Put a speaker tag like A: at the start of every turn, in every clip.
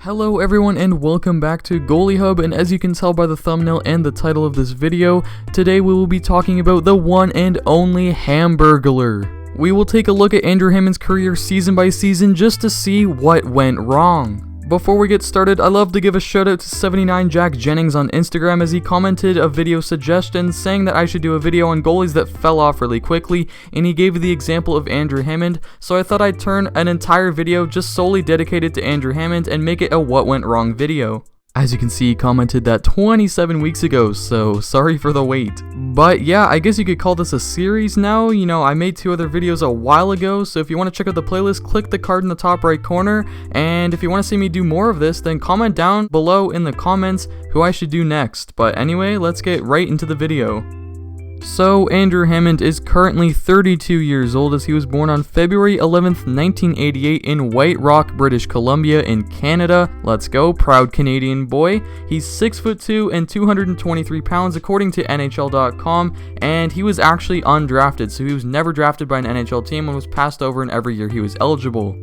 A: Hello everyone and welcome back to Goalie Hub, and as you can tell by the thumbnail and the title of this video, today we will be talking about the one and only Hamburglar. We will take a look at Andrew Hammond's career season by season just to see what went wrong. Before we get started, I love to give a shout out to 79 Jack Jennings on Instagram as he commented a video suggestion saying that I should do a video on goalies that fell off really quickly, and he gave the example of Andrew Hammond, so I thought I'd turn an entire video just solely dedicated to Andrew Hammond and make it a what went wrong video. As you can see, he commented that 27 weeks ago, so sorry for the wait. But yeah, I guess you could call this a series now. You know, I made 2 other videos a while ago, so if you want to check out the playlist, click the card in the top right corner. And if you want to see me do more of this, then comment down below in the comments who I should do next. But anyway, let's get right into the video. So, Andrew Hammond is currently 32 years old as he was born on February 11th, 1988 in White Rock, British Columbia in Canada. Let's go, proud Canadian boy. He's 6'2" and 223 pounds according to NHL.com, and he was actually undrafted, so he was never drafted by an NHL team and was passed over in every year he was eligible.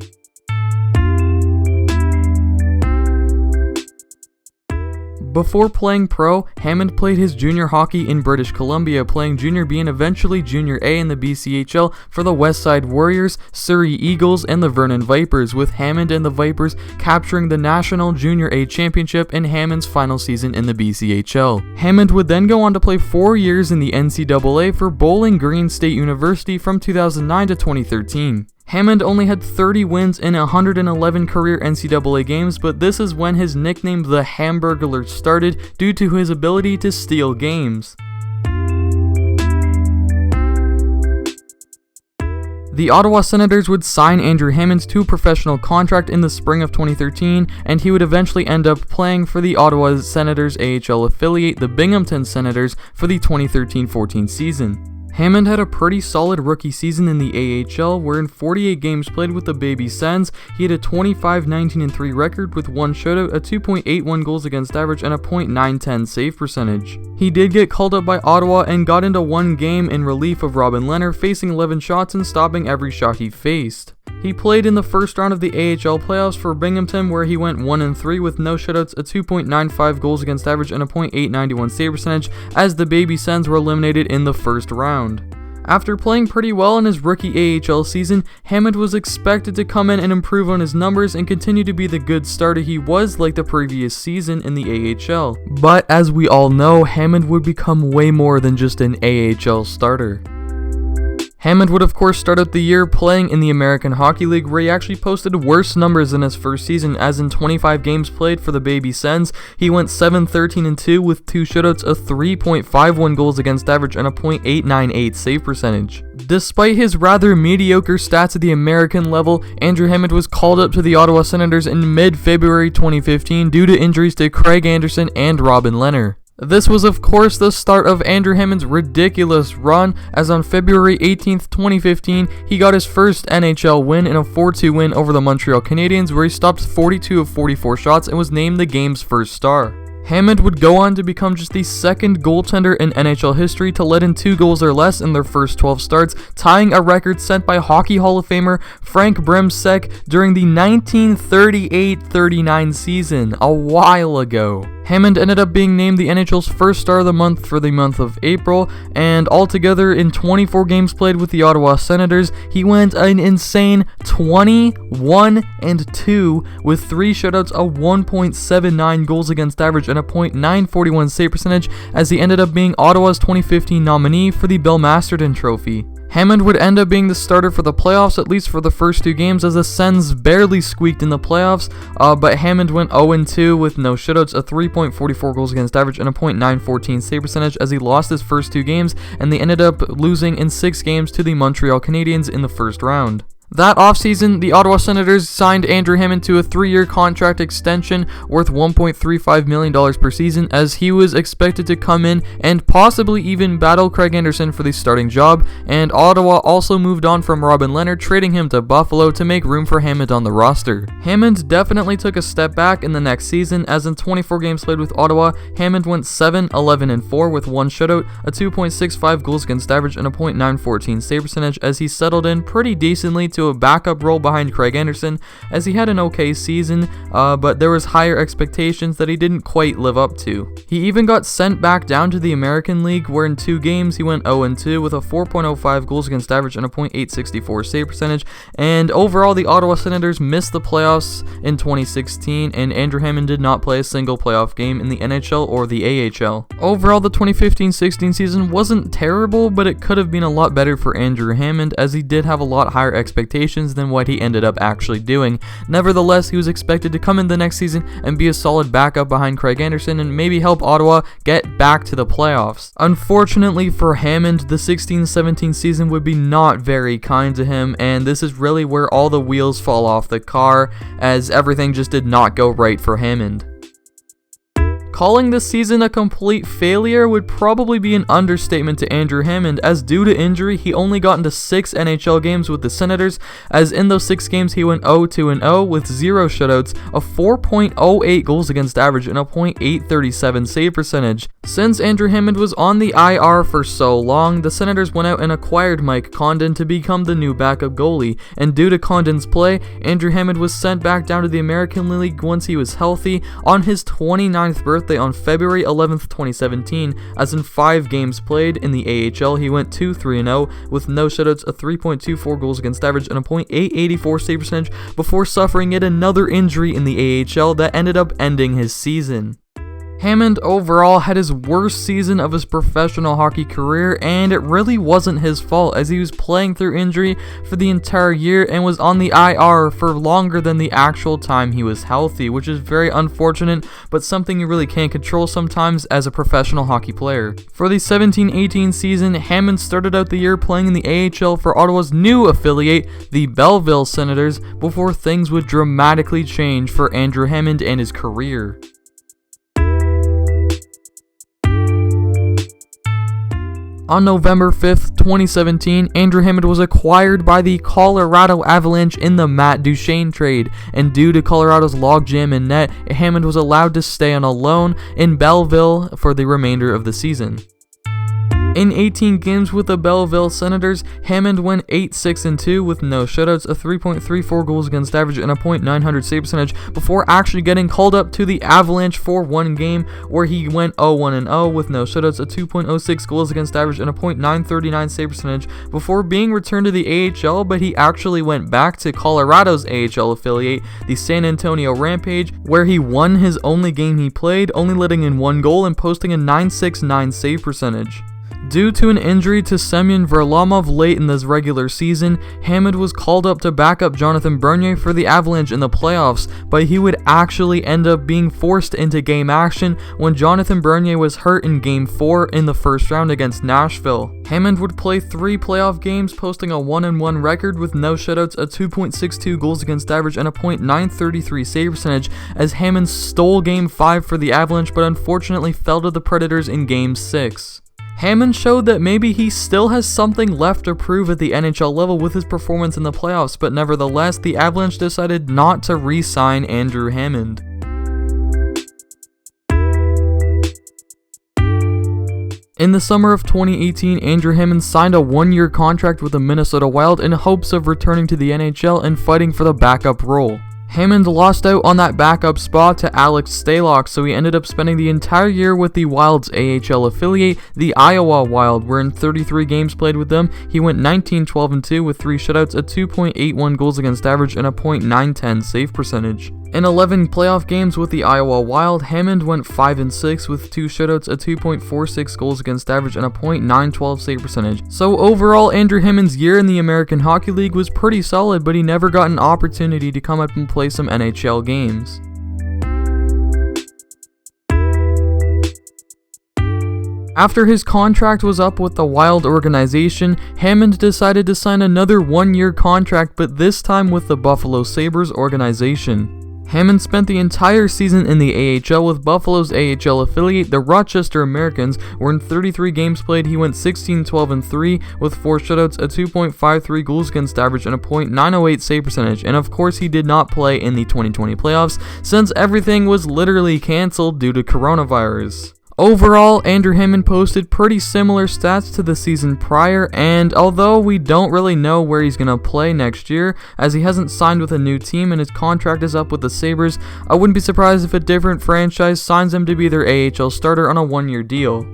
A: Before playing pro, Hammond played his junior hockey in British Columbia, playing Junior B and eventually Junior A in the BCHL for the Westside Warriors, Surrey Eagles, and the Vernon Vipers, with Hammond and the Vipers capturing the National Junior A Championship in Hammond's final season in the BCHL. Hammond would then go on to play 4 years in the NCAA for Bowling Green State University from 2009 to 2013. Hammond only had 30 wins in 111 career NCAA games, but this is when his nickname the Hamburglar started due to his ability to steal games. The Ottawa Senators would sign Andrew Hammond to a professional contract in the spring of 2013, and he would eventually end up playing for the Ottawa Senators AHL affiliate, the Binghamton Senators, for the 2013-14 season. Hammond had a pretty solid rookie season in the AHL, where in 48 games played with the Baby Sens, he had a 25-19-3 record with 1 shutout, a 2.81 goals against average, and a .910 save percentage. He did get called up by Ottawa and got into 1 game in relief of Robin Lehner, facing 11 shots and stopping every shot he faced. He played in the first round of the AHL playoffs for Binghamton, where he went 1-3 with no shutouts, a 2.95 goals against average, and a .891 save percentage, as the Baby Sens were eliminated in the first round. After playing pretty well in his rookie AHL season, Hammond was expected to come in and improve on his numbers and continue to be the good starter he was like the previous season in the AHL. But as we all know, Hammond would become way more than just an AHL starter. Hammond would of course start out the year playing in the American Hockey League, where he actually posted worse numbers than his first season, as in 25 games played for the Baby Sens, he went 7-13-2 with 2 shutouts, a 3.51 goals against average, and a .898 save percentage. Despite his rather mediocre stats at the American level, Andrew Hammond was called up to the Ottawa Senators in mid-February 2015 due to injuries to Craig Anderson and Robin Lehner. This was of course the start of Andrew Hammond's ridiculous run, as on February 18th, 2015, he got his first NHL win in a 4-2 win over the Montreal Canadiens, where he stopped 42 of 44 shots and was named the game's first star. Hammond would go on to become just the second goaltender in NHL history to let in 2 goals or less in their first 12 starts, tying a record set by Hockey Hall of Famer Frank Bremsek during the 1938-39 season, a while ago. Hammond ended up being named the NHL's first star of the month for the month of April, and altogether in 24 games played with the Ottawa Senators, he went an insane 21-2 with 3 shutouts, a 1.79 goals against average, and a .941 save percentage, as he ended up being Ottawa's 2015 nominee for the Bill Masterton Trophy. Hammond would end up being the starter for the playoffs, at least for the first 2 games, as the Sens barely squeaked in the playoffs, but Hammond went 0-2 with no shutouts, a 3.44 goals against average, and a .914 save percentage, as he lost his first 2 games, and they ended up losing in 6 games to the Montreal Canadiens in the first round. That offseason, the Ottawa Senators signed Andrew Hammond to a 3-year contract extension worth $1.35 million per season, as he was expected to come in and possibly even battle Craig Anderson for the starting job, and Ottawa also moved on from Robin Lehner, trading him to Buffalo to make room for Hammond on the roster. Hammond definitely took a step back in the next season, as in 24 games played with Ottawa, Hammond went 7-11-4 with 1 shutout, a 2.65 goals against average, and a .914 save percentage, as he settled in pretty decently to a backup role behind Craig Anderson, as he had an okay season, but there was higher expectations that he didn't quite live up to. He even got sent back down to the American League, where in 2 games he went 0-2 with a 4.05 goals against average and a .864 save percentage, and overall the Ottawa Senators missed the playoffs in 2016, and Andrew Hammond did not play a single playoff game in the NHL or the AHL. Overall, the 2015-16 season wasn't terrible, but it could have been a lot better for Andrew Hammond, as he did have a lot higher expectations than what he ended up actually doing. Nevertheless, he was expected to come in the next season and be a solid backup behind Craig Anderson and maybe help Ottawa get back to the playoffs. Unfortunately for Hammond, the 16-17 season would be not very kind to him, and this is really where all the wheels fall off the car, as everything just did not go right for Hammond. Calling this season a complete failure would probably be an understatement to Andrew Hammond, as due to injury, he only got into 6 NHL games with the Senators, as in those 6 games he went 0-2-0 with 0 shutouts, a 4.08 goals against average, and a .837 save percentage. Since Andrew Hammond was on the IR for so long, the Senators went out and acquired Mike Condon to become the new backup goalie, and due to Condon's play, Andrew Hammond was sent back down to the American League once he was healthy on his 29th birthday on February 11th, 2017, as in 5 games played in the AHL, he went 2-3-0 with no shutouts, a 3.24 goals against average, and a .884 save percentage before suffering yet another injury in the AHL that ended up ending his season. Hammond overall had his worst season of his professional hockey career, and it really wasn't his fault, as he was playing through injury for the entire year and was on the IR for longer than the actual time he was healthy, which is very unfortunate, but something you really can't control sometimes as a professional hockey player. For the 17-18 season, Hammond started out the year playing in the AHL for Ottawa's new affiliate, the Belleville Senators, before things would dramatically change for Andrew Hammond and his career. On November 5th, 2017, Andrew Hammond was acquired by the Colorado Avalanche in the Matt Duchene trade, and due to Colorado's logjam in net, Hammond was allowed to stay on a loan in Belleville for the remainder of the season. In 18 games with the Belleville Senators, Hammond went 8-6-2 with no shutouts, a 3.34 goals against average, and a .900 save percentage before actually getting called up to the Avalanche for 1 game where he went 0-1-0 with no shutouts, a 2.06 goals against average, and a .939 save percentage before being returned to the AHL, but he actually went back to Colorado's AHL affiliate, the San Antonio Rampage, where he won his only game he played, only letting in 1 goal and posting a .969 save percentage. Due to an injury to Semyon Varlamov late in this regular season, Hammond was called up to back up Jonathan Bernier for the Avalanche in the playoffs, but he would actually end up being forced into game action when Jonathan Bernier was hurt in Game 4 in the first round against Nashville. Hammond would play 3 playoff games, posting a 1-1 record with no shutouts, a 2.62 goals against average, and a .933 save percentage, as Hammond stole Game 5 for the Avalanche but unfortunately fell to the Predators in Game 6. Hammond showed that maybe he still has something left to prove at the NHL level with his performance in the playoffs, but nevertheless, the Avalanche decided not to re-sign Andrew Hammond. In the summer of 2018, Andrew Hammond signed a 1-year contract with the Minnesota Wild in hopes of returning to the NHL and fighting for the backup role. Hammond lost out on that backup spot to Alex Stalock, so he ended up spending the entire year with the Wild's AHL affiliate, the Iowa Wild, where in 33 games played with them, he went 19-12-2 with 3 shutouts, a 2.81 goals against average, and a .910 save percentage. In 11 playoff games with the Iowa Wild, Hammond went 5-6 with 2 shutouts, a 2.46 goals against average, and a .912 save percentage. So overall, Andrew Hammond's year in the American Hockey League was pretty solid, but he never got an opportunity to come up and play some NHL games. After his contract was up with the Wild organization, Hammond decided to sign another 1-year contract, but this time with the Buffalo Sabres organization. Hammond spent the entire season in the AHL with Buffalo's AHL affiliate, the Rochester Americans, where in 33 games played he went 16-12-3 with 4 shutouts, a 2.53 goals against average, and a .908 save percentage, and of course he did not play in the 2020 playoffs since everything was literally cancelled due to coronavirus. Overall, Andrew Hammond posted pretty similar stats to the season prior, and although we don't really know where he's gonna play next year, as he hasn't signed with a new team and his contract is up with the Sabres, I wouldn't be surprised if a different franchise signs him to be their AHL starter on a one-year deal.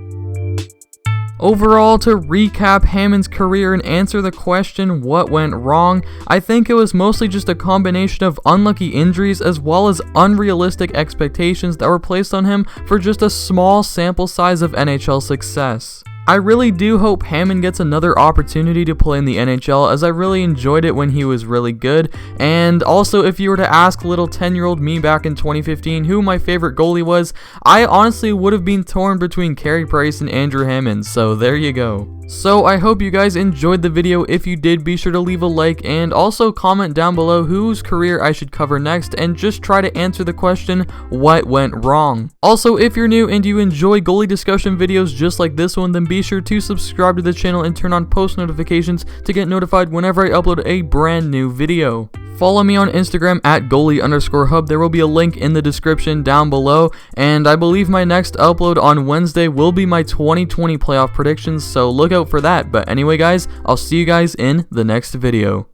A: Overall, to recap Hammond's career and answer the question what went wrong, I think it was mostly just a combination of unlucky injuries as well as unrealistic expectations that were placed on him for just a small sample size of NHL success. I really do hope Hammond gets another opportunity to play in the NHL, as I really enjoyed it when he was really good. And also, if you were to ask little 10-year-old me back in 2015 who my favorite goalie was, I honestly would have been torn between Carey Price and Andrew Hammond, so there you go. So I hope you guys enjoyed the video. If you did, be sure to leave a like and also comment down below whose career I should cover next, and just try to answer the question, what went wrong? Also, if you're new and you enjoy goalie discussion videos just like this one, then be sure to subscribe to the channel and turn on post notifications to get notified whenever I upload a brand new video. Follow me on Instagram at goalie_hub. There will be a link in the description down below, and I believe my next upload on Wednesday will be my 2020 playoff predictions, so look out for that. But anyway guys, I'll see you guys in the next video.